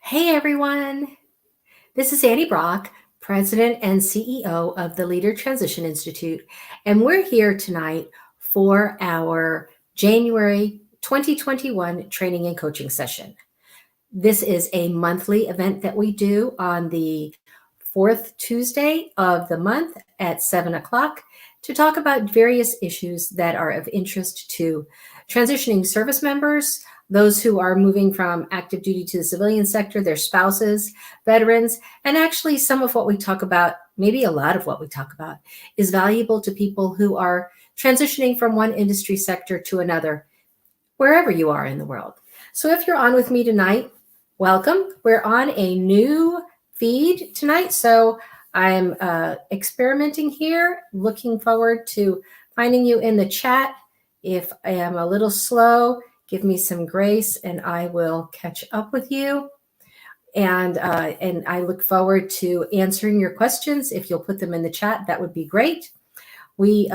Hey everyone, this is Annie Brock, President and CEO of the Leader Transition Institute, and we're here tonight for our January 2021 training and coaching session. This is a monthly event that we do on the fourth Tuesday of the month at 7 o'clock to talk about various issues that are of interest to transitioning service members, those who are moving from active duty to the civilian sector, their spouses, veterans, and actually some of what we talk about, maybe a lot of what we talk about, is valuable to people who are transitioning from one industry sector to another, wherever you are in the world. So if you're on with me tonight, welcome. We're on a new feed tonight, so I'm experimenting here, looking forward to finding you in the chat. If I am a little slow, give me some grace and I will catch up with you. And I look forward to answering your questions. If you'll put them in the chat, that would be great. We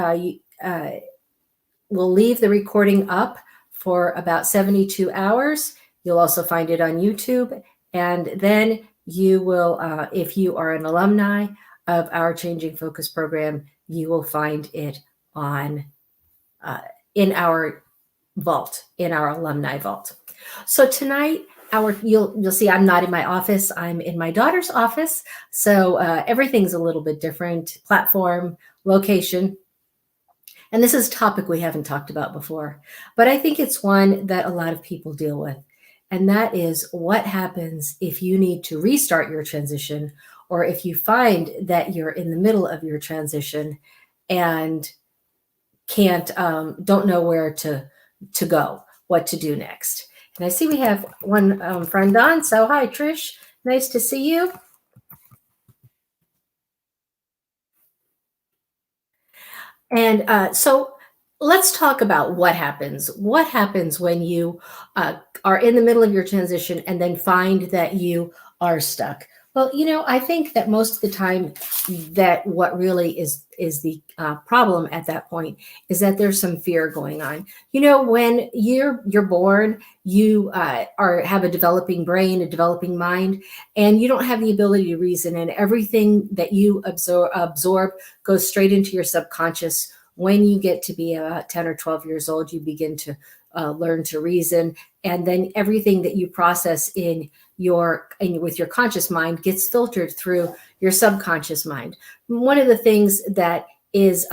will leave the recording up for about 72 hours. You'll also find it on YouTube. And then you will, if you are an alumni of our Changing Focus program, you will find it on in our vault, in our alumni vault. So tonight, you'll see I'm not in my office. I'm in my daughter's office. So everything's a little bit different, platform, location. And this is a topic we haven't talked about before, but I think it's one that a lot of people deal with. And that is what happens if you need to restart your transition, or if you find that you're in the middle of your transition and don't know where to go, what to do next. And I see we have one friend on. So hi, Trish. Nice to see you. And so let's talk about what happens. What happens when you are in the middle of your transition and then find that you are stuck? Well, I think that most of the time that what really is the problem at that point is that there's some fear going on. When you're born, you have a developing brain, a developing mind, and you don't have the ability to reason, and everything that you absorb goes straight into your subconscious. When you get to be about 10 or 12 years old, you begin to learn to reason, and then everything that you process with your conscious mind gets filtered through your subconscious mind. One of the things that is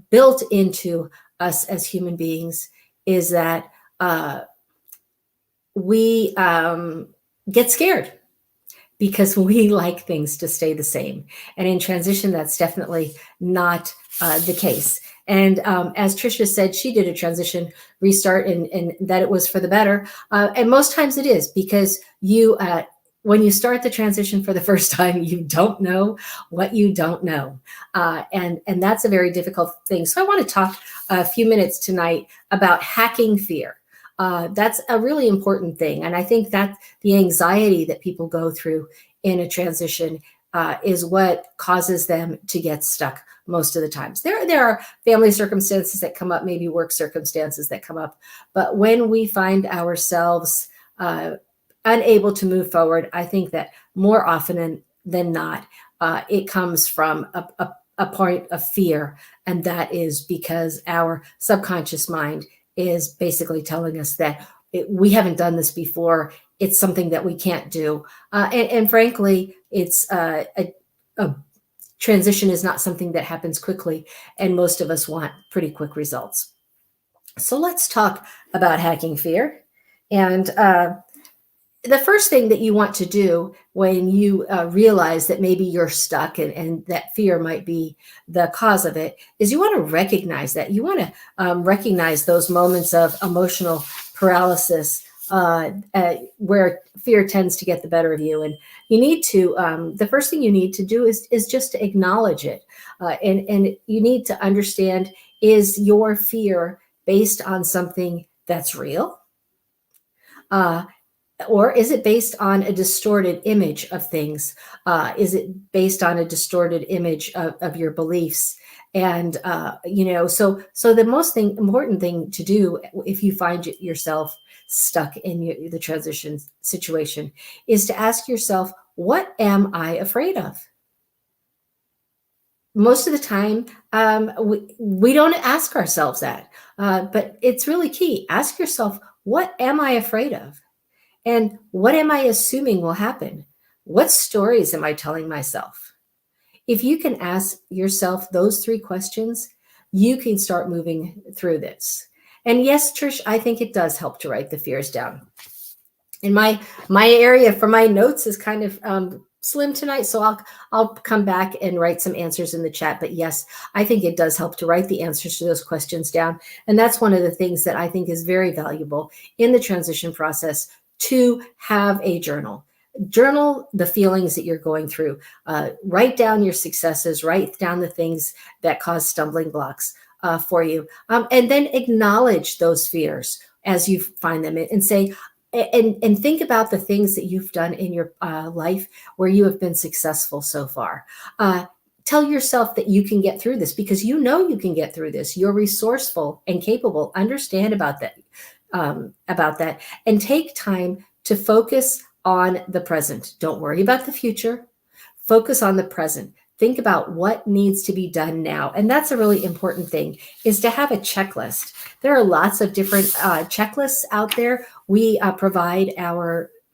built into us as human beings is that we get scared because we like things to stay the same. And in transition, that's definitely not the case. And as Tricia said, she did a transition restart and that it was for the better. And most times it is, because when you start the transition for the first time, you don't know what you don't know. And that's a very difficult thing. So I want to talk a few minutes tonight about hacking fear. That's a really important thing. And I think that the anxiety that people go through in a transition is what causes them to get stuck most of the times. There are family circumstances that come up, maybe work circumstances that come up. But when we find ourselves unable to move forward, I think that more often than not, it comes from a point of fear. And that is because our subconscious mind is basically telling us that we haven't done this before. It's something that we can't do. And frankly, it's a transition is not something that happens quickly. And most of us want pretty quick results. So let's talk about hacking fear. And the first thing that you want to do when you realize that maybe you're stuck and that fear might be the cause of it is you want to recognize that. You want to recognize those moments of emotional paralysis where fear tends to get the better of you. And you need to, the first thing you need to do is just to acknowledge it. And you need to understand, is your fear based on something that's real? Or is it based on a distorted image of things? Is it based on a distorted image of your beliefs? And so the important thing to do if you find yourself stuck in the transition situation is to ask yourself, what am I afraid of? Most of the time, we don't ask ourselves that, but it's really key. Ask yourself, what am I afraid of? And what am I assuming will happen? What stories am I telling myself? If you can ask yourself those three questions, you can start moving through this. And yes, Trish, I think it does help to write the fears down. And my area for my notes is kind of slim tonight, so I'll come back and write some answers in the chat. But yes, I think it does help to write the answers to those questions down, and that's one of the things that I think is very valuable in the transition process, to have a journal. Journal the feelings that you're going through. Write down your successes. Write down the things that cause stumbling blocks for you, and then acknowledge those fears as you find them, and say, and think about the things that you've done in your life where you have been successful so far. Tell yourself that you can get through this, because you know you can get through this. You're resourceful and capable. Understand about that, and take time to focus on the present. Don't worry about the future. Focus on the present. Think about what needs to be done now. And that's a really important thing, is to have a checklist. There are lots of different checklists out there. We provide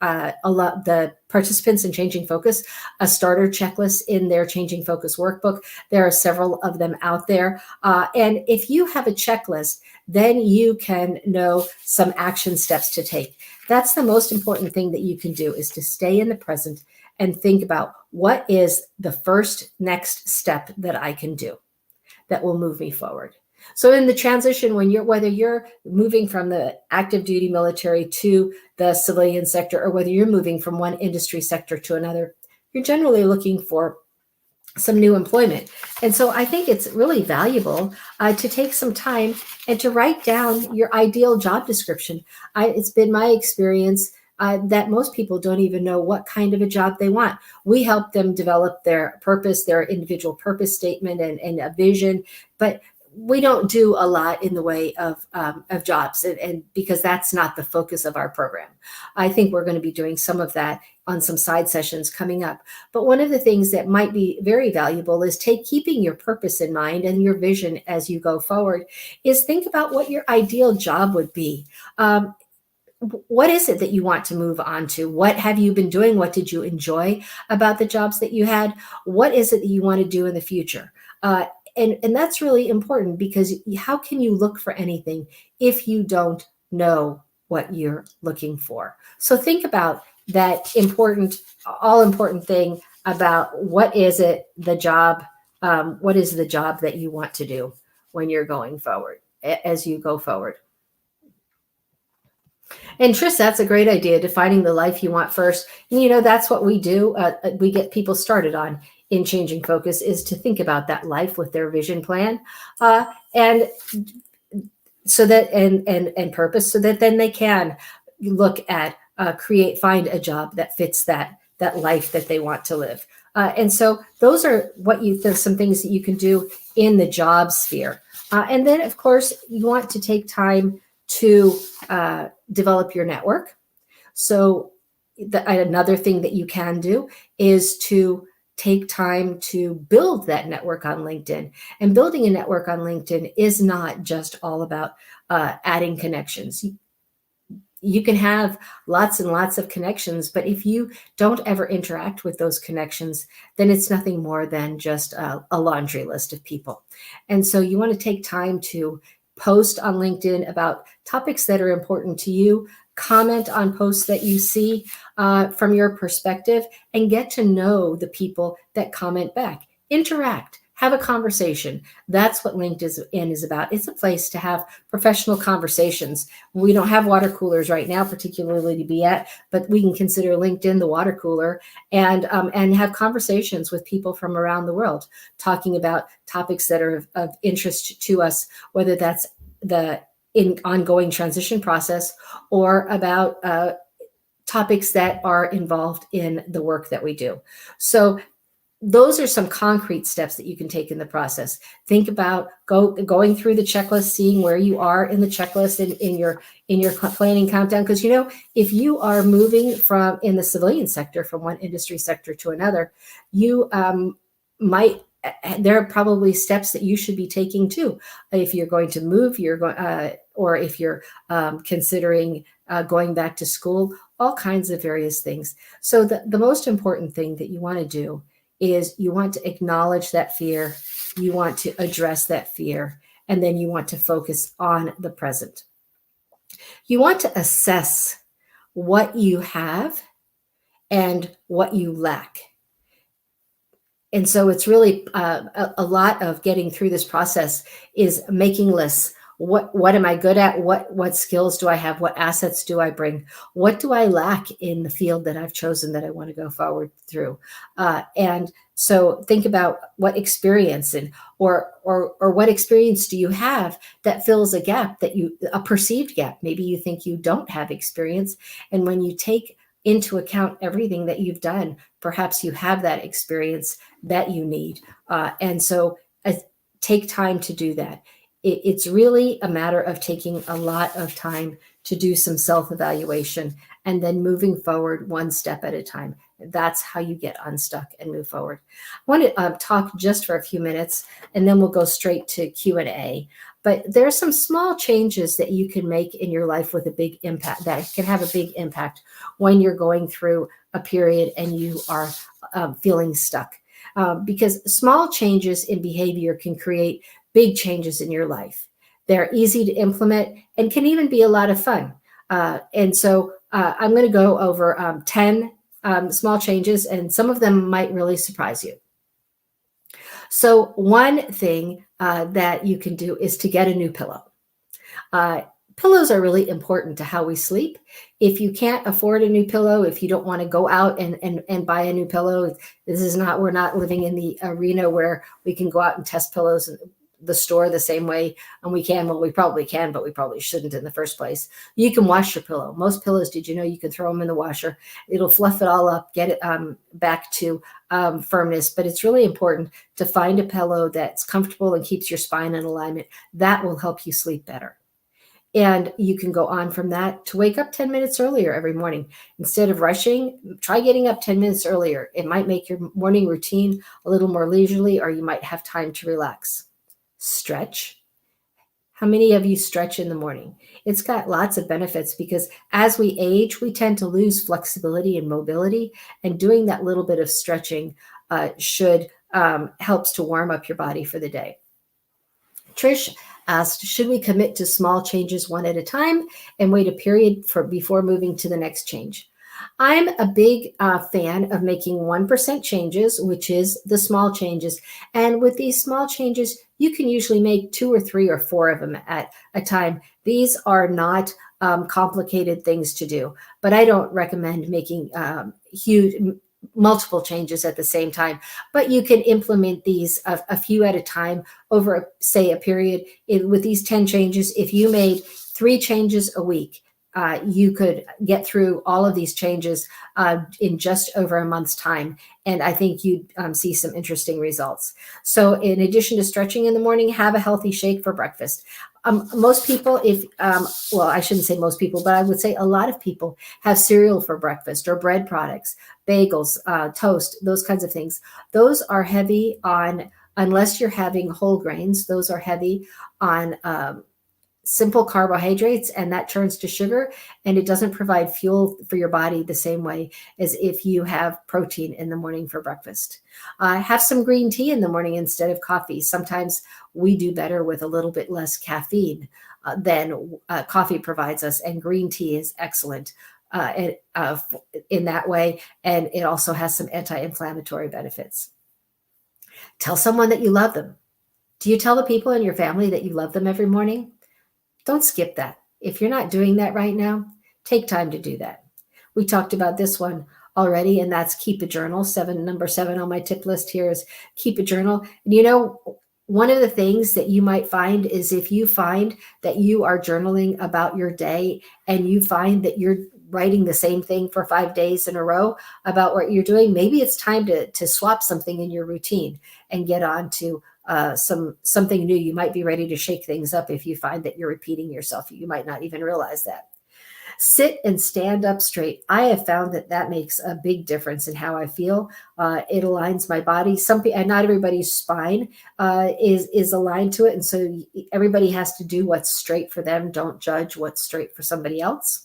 the participants in Changing Focus a starter checklist in their Changing Focus workbook. There are several of them out there. And if you have a checklist, then you can know some action steps to take. That's the most important thing that you can do, is to stay in the present and think about, what is the first next step that I can do that will move me forward. So in the transition, whether you're moving from the active duty military to the civilian sector, or whether you're moving from one industry sector to another, you're generally looking for some new employment. And so I think it's really valuable to take some time and to write down your ideal job description. It's been my experience that most people don't even know what kind of a job they want. We help them develop their purpose, their individual purpose statement, and a vision, but we don't do a lot in the way of jobs, and because that's not the focus of our program. I think we're going to be doing some of that on some side sessions coming up. But one of the things that might be very valuable is keeping your purpose in mind and your vision as you go forward, is think about what your ideal job would be. What is it that you want to move on to? What have you been doing? What did you enjoy about the jobs that you had? What is it that you want to do in the future? And that's really important, because how can you look for anything if you don't know what you're looking for? So think about that all important thing about what is the job that you want to do when you're going forward, as you go forward. And Tris, that's a great idea, defining the life you want first. And, that's what we do. We get people started on in Changing Focus, is to think about that life with their vision plan, and so that and purpose, so that then they can look at find a job that fits that life that they want to live. And so those are some things that you can do in the job sphere. And then, of course, you want to take time to develop your network. So another thing that you can do is to take time to build that network on LinkedIn. And building a network on LinkedIn is not just all about adding connections. You can have lots and lots of connections, but if you don't ever interact with those connections, then it's nothing more than just a laundry list of people. And so you want to take time to post on LinkedIn about topics that are important to you, comment on posts that you see from your perspective, and get to know the people that comment back. Interact, have a conversation. That's what LinkedIn is about. It's a place to have professional conversations. We don't have water coolers right now, particularly to be at, but we can consider LinkedIn the water cooler, and have conversations with people from around the world, talking about topics that are of interest to us, whether that's the ongoing transition process, or about topics that are involved in the work that we do. So those are some concrete steps that you can take in the process. Think about going through the checklist, seeing where you are in the checklist in your planning countdown. Because if you are moving from in the civilian sector from one industry sector to another, you might there are probably steps that you should be taking too. If you're going to move, you're going, or if you're considering going back to school, all kinds of various things. So the most important thing that you want to do is you want to acknowledge that fear, you want to address that fear, and then you want to focus on the present. You want to assess what you have and what you lack. And so it's really a lot of getting through this process is making lists. What am I good at? What skills do I have? What assets do I bring? What do I lack in the field that I've chosen that I want to go forward through? And so think about what experience or what experience do you have that fills a gap a perceived gap. Maybe you think you don't have experience. And when you take into account everything that you've done, perhaps you have that experience that you need. And so take time to do that. It's really a matter of taking a lot of time to do some self-evaluation and then moving forward one step at a time. That's how you get unstuck and move forward. I want to talk just for a few minutes, and then we'll go straight to Q&A. But there are some small changes that you can make in your life with a big impact, that can have a big impact when you're going through a period and you are feeling stuck. Because small changes in behavior can create big changes in your life. They're easy to implement and can even be a lot of fun. And so I'm going to go over 10 small changes, and some of them might really surprise you. So one thing that you can do is to get a new pillow. Pillows are really important to how we sleep. If you can't afford a new pillow, if you don't want to go out and buy a new pillow, we're not living in the arena where we can go out and test pillows in the store the same way. And we probably can, but we probably shouldn't in the first place. You can wash your pillow. Most pillows, did you know you can throw them in the washer? It'll fluff it all up, get it back to firmness. But it's really important to find a pillow that's comfortable and keeps your spine in alignment. That will help you sleep better. And you can go on from that to wake up 10 minutes earlier every morning. Instead of rushing, try getting up 10 minutes earlier. It might make your morning routine a little more leisurely, or you might have time to relax. Stretch. How many of you stretch in the morning? It's got lots of benefits because as we age, we tend to lose flexibility and mobility, and doing that little bit of stretching helps to warm up your body for the day. Trish asked, should we commit to small changes one at a time and wait a period before moving to the next change? I'm a big fan of making 1% changes, which is the small changes. And with these small changes, you can usually make 2 or 3 or 4 of them at a time. These are not complicated things to do, but I don't recommend making multiple changes at the same time. But you can implement these a few at a time over, say, a period. With these 10 changes, if you made 3 changes a week, you could get through all of these changes in just over a month's time. And I think you'd see some interesting results. So in addition to stretching in the morning, have a healthy shake for breakfast. Most people, I shouldn't say most people, but I would say a lot of people have cereal for breakfast or bread products, bagels, toast, those kinds of things. Those are heavy on, unless you're having whole grains, those are heavy on simple carbohydrates, and that turns to sugar, and it doesn't provide fuel for your body the same way as if you have protein in the morning for breakfast. Have some green tea in the morning instead of coffee. Sometimes we do better with a little bit less caffeine than coffee provides us, and green tea is excellent in that way, and it also has some anti-inflammatory benefits. Tell someone that you love them. Do you tell the people in your family that you love them every morning? Don't skip that. If you're not doing that right now, take time to do that. We talked about this one already, and that's keep a journal. Number 7 on my tip list here is keep a journal. And one of the things that you might find is if you find that you are journaling about your day and you find that you're writing the same thing for 5 days in a row about what you're doing, maybe it's time to swap something in your routine and get on to something new. You might be ready to shake things up if you find that you're repeating yourself. You might not even realize that. Sit and stand up straight. I have found that that makes a big difference in how I feel. It aligns my body. And not everybody's spine is aligned to it, and so everybody has to do what's straight for them. Don't judge what's straight for somebody else.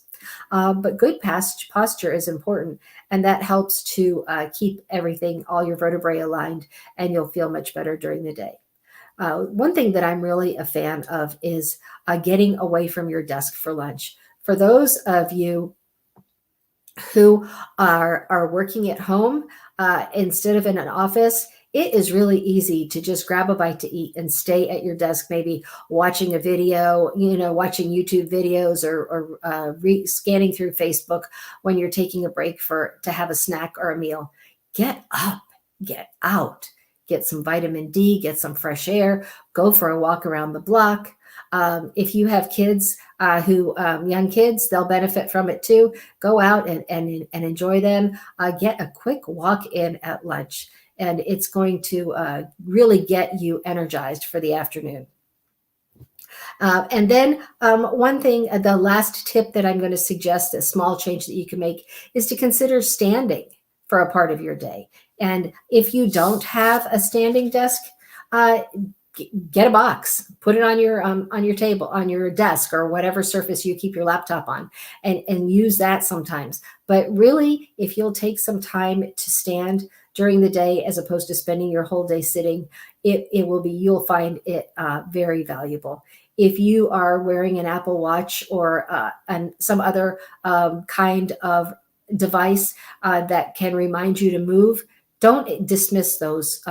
But good posture is important, and that helps to keep everything, all your vertebrae aligned, and you'll feel much better during the day. One thing that I'm really a fan of is getting away from your desk for lunch. For those of you who are working at home instead of in an office, it is really easy to just grab a bite to eat and stay at your desk, maybe watching a video, watching YouTube videos or scanning through Facebook when you're taking a break to have a snack or a meal. Get up, get out, get some vitamin D, get some fresh air, go for a walk around the block. If you have kids young kids, they'll benefit from it too. Go out and enjoy them. Get a quick walk in at lunch, and it's going to really get you energized for the afternoon. And then one thing, the last tip that I'm going to suggest, a small change that you can make, is to consider standing for a part of your day. And if you don't have a standing desk, get a box, put it on your table, on your desk, or whatever surface you keep your laptop on, and use that sometimes. But really, if you'll take some time to stand during the day as opposed to spending your whole day sitting, you'll find it very valuable. If you are wearing an Apple Watch or some other kind of device that can remind you to move, don't dismiss those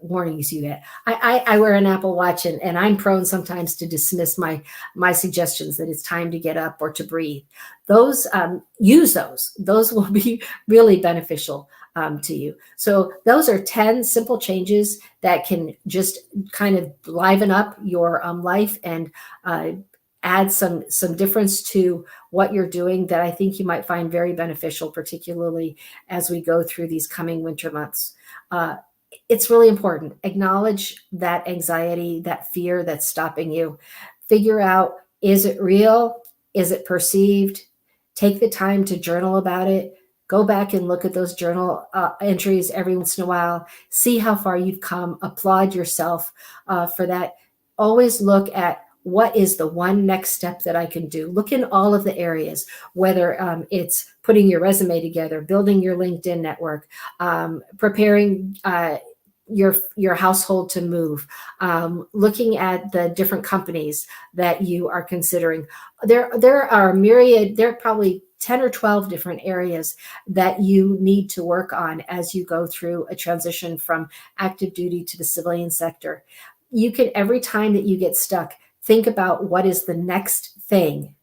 warnings you get. I wear an Apple Watch, and I'm prone sometimes to dismiss my suggestions that it's time to get up or to breathe. Use those. Those will be really beneficial to you. So those are 10 simple changes that can just kind of liven up your life and add some difference to what you're doing that I think you might find very beneficial, particularly as we go through these coming winter months. It's really important. Acknowledge that anxiety, that fear that's stopping you. Figure out, is it real? Is it perceived? Take the time to journal about it. Go back and look at those journal entries every once in a while. See how far you've come. Applaud yourself for that. Always look at, what is the one next step that I can do? Look in all of the areas, whether it's putting your resume together, building your LinkedIn network, preparing your household to move, looking at the different companies that you are considering. There are myriad, there are probably 10 or 12 different areas that you need to work on as you go through a transition from active duty to the civilian sector. You can, every time that you get stuck, think about what is the next thing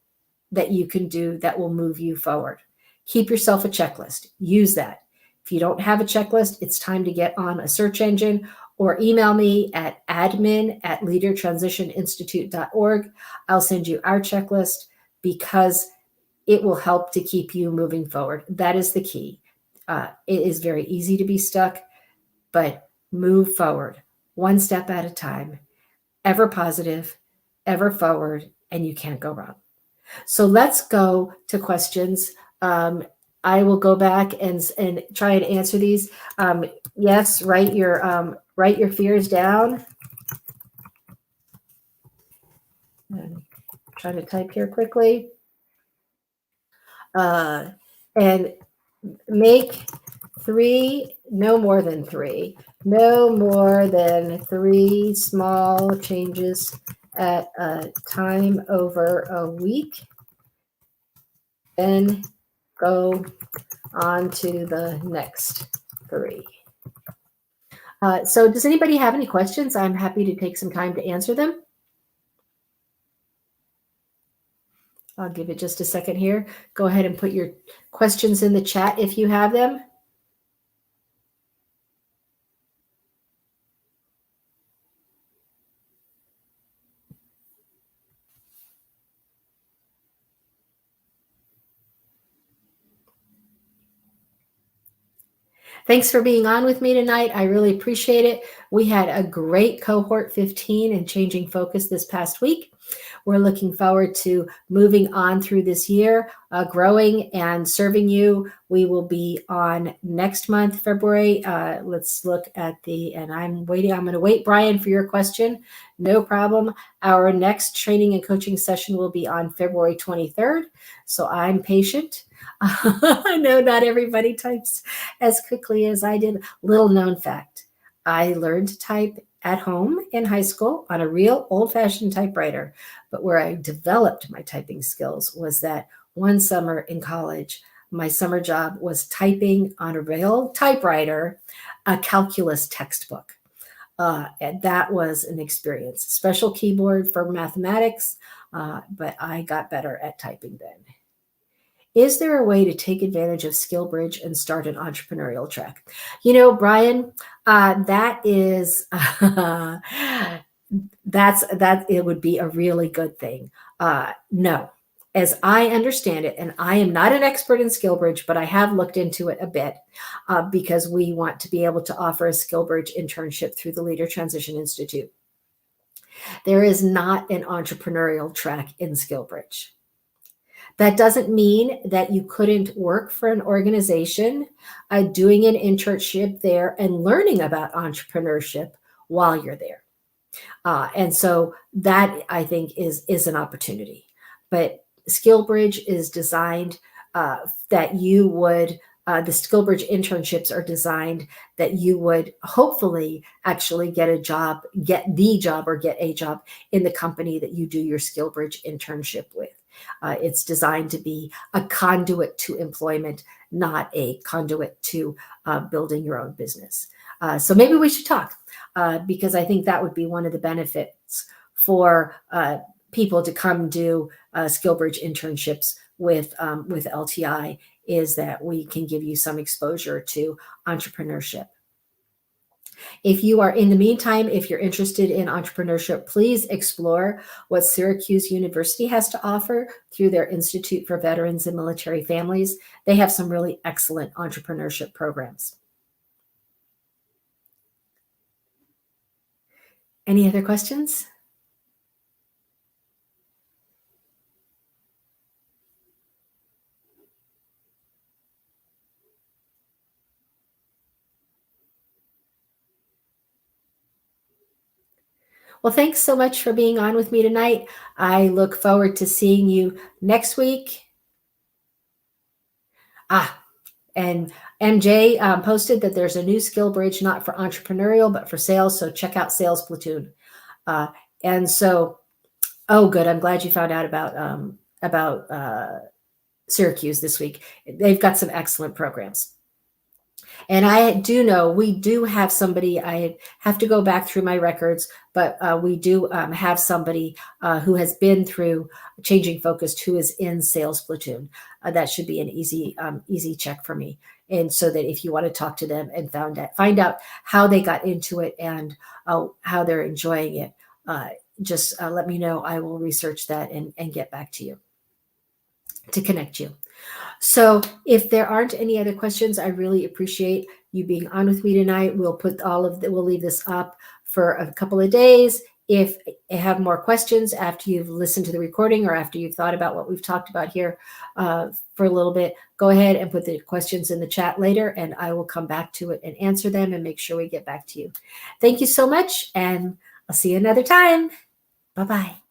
that you can do that will move you forward. Keep yourself a checklist. Use that. If you don't have a checklist, it's time to get on a search engine or email me at admin@leadertransitioninstitute.org. I'll send you our checklist because it will help to keep you moving forward. That is the key. It is very easy to be stuck, but move forward one step at a time, ever positive, ever forward, and you can't go wrong. So let's go to questions. I will go back and try and answer these. Yes, write your fears down. I'm trying to type here quickly. And make no more than three small changes at a time over a week, then go on to the next three. So does anybody have any questions? I'm happy to take some time to answer them. I'll give it just a second here. Go ahead and put your questions in the chat if you have them. Thanks for being on with me tonight. I really appreciate it. We had a great cohort 15 and changing focus this past week. We're looking forward to moving on through this year, growing and serving you. We will be on next month, February. Let's look at and I'm waiting. I'm going to wait, Brian, for your question. No problem. Our next training and coaching session will be on February 23rd. So I'm patient. I know not everybody types as quickly as I did. Little known fact, I learned to type at home in high school on a real old-fashioned typewriter. But where I developed my typing skills was that one summer in college, my summer job was typing on a real typewriter a calculus textbook. And that was an experience. Special keyboard for mathematics, but I got better at typing then. Is there a way to take advantage of SkillBridge and start an entrepreneurial track? You know, Brian, that is that it would be a really good thing. No, as I understand it, and I am not an expert in SkillBridge, but I have looked into it a bit because we want to be able to offer a SkillBridge internship through the Leader Transition Institute. There is not an entrepreneurial track in SkillBridge. That doesn't mean that you couldn't work for an organization, doing an internship there and learning about entrepreneurship while you're there. And so that, I think, is an opportunity. But SkillBridge is designed that you would, the SkillBridge internships are designed that you would hopefully actually get a job in the company that you do your SkillBridge internship with. It's designed to be a conduit to employment, not a conduit to building your own business. So maybe we should talk because I think that would be one of the benefits for people to come do SkillBridge internships with LTI is that we can give you some exposure to entrepreneurship. If you are in the meantime, if you're interested in entrepreneurship, please explore what Syracuse University has to offer through their Institute for Veterans and Military Families. They have some really excellent entrepreneurship programs. Any other questions? Well, thanks so much for being on with me tonight. I look forward to seeing you next week. And MJ posted that there's a new SkillBridge, not for entrepreneurial, but for sales. So check out Sales Platoon. And so, oh, good. I'm glad you found out about Syracuse this week. They've got some excellent programs. And I do know we do have somebody, I have to go back through my records, but we do have somebody who has been through Changing Focused who is in Sales Platoon. That should be an easy check for me. And so that if you want to talk to them and find out how they got into it and how they're enjoying it, just let me know. I will research that and get back to you to connect you. So if there aren't any other questions, I really appreciate you being on with me tonight. We'll leave this up for a couple of days. If you have more questions after you've listened to the recording or after you've thought about what we've talked about here for a little bit, go ahead and put the questions in the chat later and I will come back to it and answer them and make sure we get back to you. Thank you so much and I'll see you another time. Bye-bye.